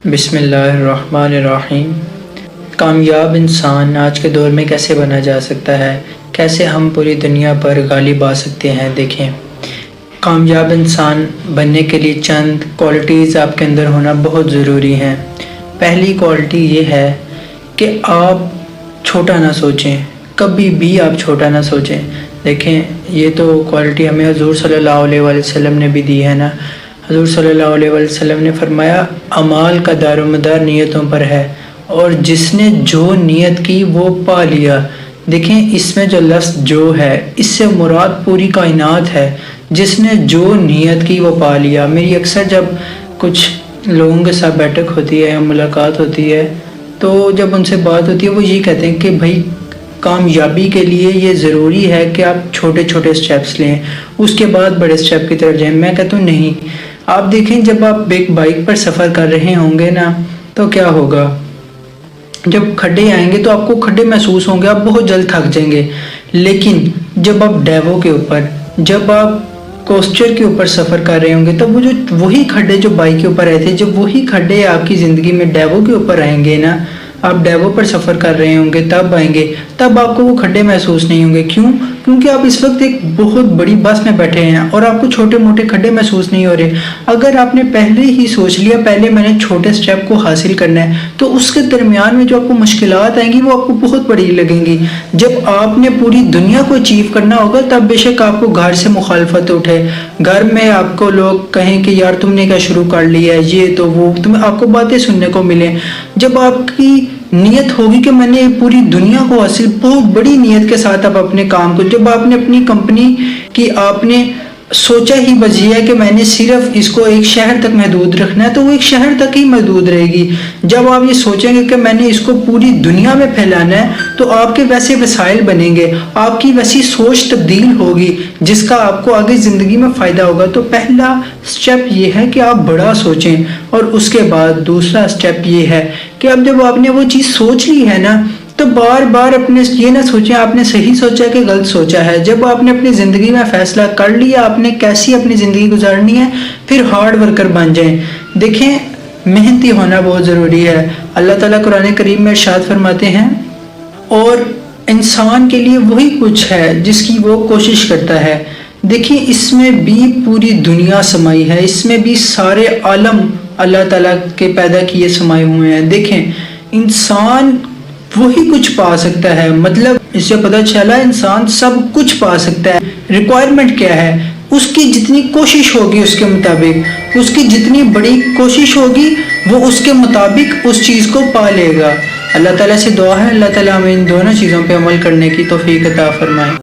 بسم اللہ الرحمن الرحیم۔ کامیاب انسان آج کے دور میں کیسے بنا جا سکتا ہے، کیسے ہم پوری دنیا پر غالب آ سکتے ہیں۔ دیکھیں، کامیاب انسان بننے کے لیے چند کوالٹیز آپ کے اندر ہونا بہت ضروری ہیں۔ پہلی کوالٹی یہ ہے کہ آپ چھوٹا نہ سوچیں، کبھی بھی آپ چھوٹا نہ سوچیں۔ دیکھیں، یہ تو کوالٹی ہمیں حضور صلی اللہ علیہ وسلم نے بھی دی ہے نا۔ حضور صلی اللہ علیہ وسلم نے فرمایا، اعمال کا دار و مدار نیتوں پر ہے، اور جس نے جو نیت کی وہ پا لیا۔ دیکھیں، اس میں جو لفظ جو ہے، اس سے مراد پوری کائنات ہے۔ جس نے جو نیت کی وہ پا لیا۔ میری اکثر جب کچھ لوگوں کے ساتھ بیٹھک ہوتی ہے، ملاقات ہوتی ہے، تو جب ان سے بات ہوتی ہے وہ یہی کہتے ہیں کہ بھائی کامیابی کے لیے یہ ضروری ہے کہ آپ چھوٹے چھوٹے سٹیپس لیں، اس کے بعد بڑے سٹیپ کی طرف جائیں۔ میں کہتا ہوں نہیں، آپ دیکھیں، جب آپ ایک بائک پر سفر کر رہے ہوں گے نا، تو کیا ہوگا؟ جب کھڈے آئیں گے تو آپ کو کھڈے محسوس ہوں گے، آپ بہت جلد تھک جائیں گے۔ لیکن جب آپ ڈیوو کے اوپر، جب آپ کوسٹر کے اوپر سفر کر رہے ہوں گے، تب وہی کھڈے جو بائک کے اوپر آئے تھے، جب وہی کھڈے آپ کی زندگی میں ڈیوو کے اوپر آئیں گے نا، آپ ڈیوو پر سفر کر رہے ہوں گے، تب آئیں گے، تب آپ کو وہ کھڈے محسوس نہیں ہوں گے۔ کیوں؟ کیونکہ آپ اس وقت ایک بہت بڑی بس میں بیٹھے ہیں اور آپ کو چھوٹے موٹے کھڈے محسوس نہیں ہو رہے۔ اگر آپ نے پہلے ہی سوچ لیا پہلے میں نے چھوٹے سٹیپ کو حاصل کرنا ہے، تو اس کے درمیان میں جو آپ کو مشکلات آئیں گی وہ آپ کو بہت بڑی لگیں گی۔ جب آپ نے پوری دنیا کو اچیو کرنا ہوگا، تب بے شک آپ کو گھر سے مخالفت اٹھے، گھر میں آپ کو لوگ کہیں کہ یار تم نے کیا شروع کر لیا ہے، یہ تو وہ، آپ کو باتیں سننے کو ملیں۔ جب آپ کی نیت ہوگی کہ میں نے پوری دنیا کو حاصل، بہت بڑی نیت کے ساتھ آپ اپنے کام کو، جب آپ نے اپنی کمپنی کی آپ نے سوچا ہی بس یہ ہے کہ میں نے صرف اس کو ایک شہر تک محدود رکھنا ہے، تو وہ ایک شہر تک ہی محدود رہے گی۔ جب آپ یہ سوچیں گے کہ میں نے اس کو پوری دنیا میں پھیلانا ہے، تو آپ کے ویسے وسائل بنیں گے، آپ کی ویسی سوچ تبدیل ہوگی جس کا آپ کو آگے زندگی میں فائدہ ہوگا۔ تو پہلا سٹیپ یہ ہے کہ آپ بڑا سوچیں، اور اس کے بعد دوسرا سٹیپ یہ ہے کہ اب جب آپ نے وہ چیز سوچ لی ہے نا، تو بار بار اپنے یہ نہ سوچیں آپ نے صحیح سوچا کہ غلط سوچا ہے۔ جب آپ نے اپنی زندگی میں فیصلہ کر لیا آپ نے کیسی اپنی زندگی گزارنی ہے، پھر ہارڈ ورکر بن جائیں۔ دیکھیں، محنتی ہونا بہت ضروری ہے۔ اللہ تعالیٰ قرآن کریم میں ارشاد فرماتے ہیں، اور انسان کے لیے وہی کچھ ہے جس کی وہ کوشش کرتا ہے۔ دیکھیں، اس میں بھی پوری دنیا سمائی ہے، اس میں بھی سارے عالم اللہ تعالیٰ کے پیدا کیے سمائے ہوئے ہیں۔ دیکھیں، انسان وہی کچھ پا سکتا ہے، مطلب اس سے پتہ چلا انسان سب کچھ پا سکتا ہے۔ ریکوائرمنٹ کیا ہے؟ اس کی جتنی کوشش ہوگی اس کے مطابق، اس کی جتنی بڑی کوشش ہوگی وہ اس کے مطابق اس چیز کو پا لے گا۔ اللہ تعالیٰ سے دعا ہے اللہ تعالیٰ ہمیں ان دونوں چیزوں پہ عمل کرنے کی توفیق عطا فرمائے۔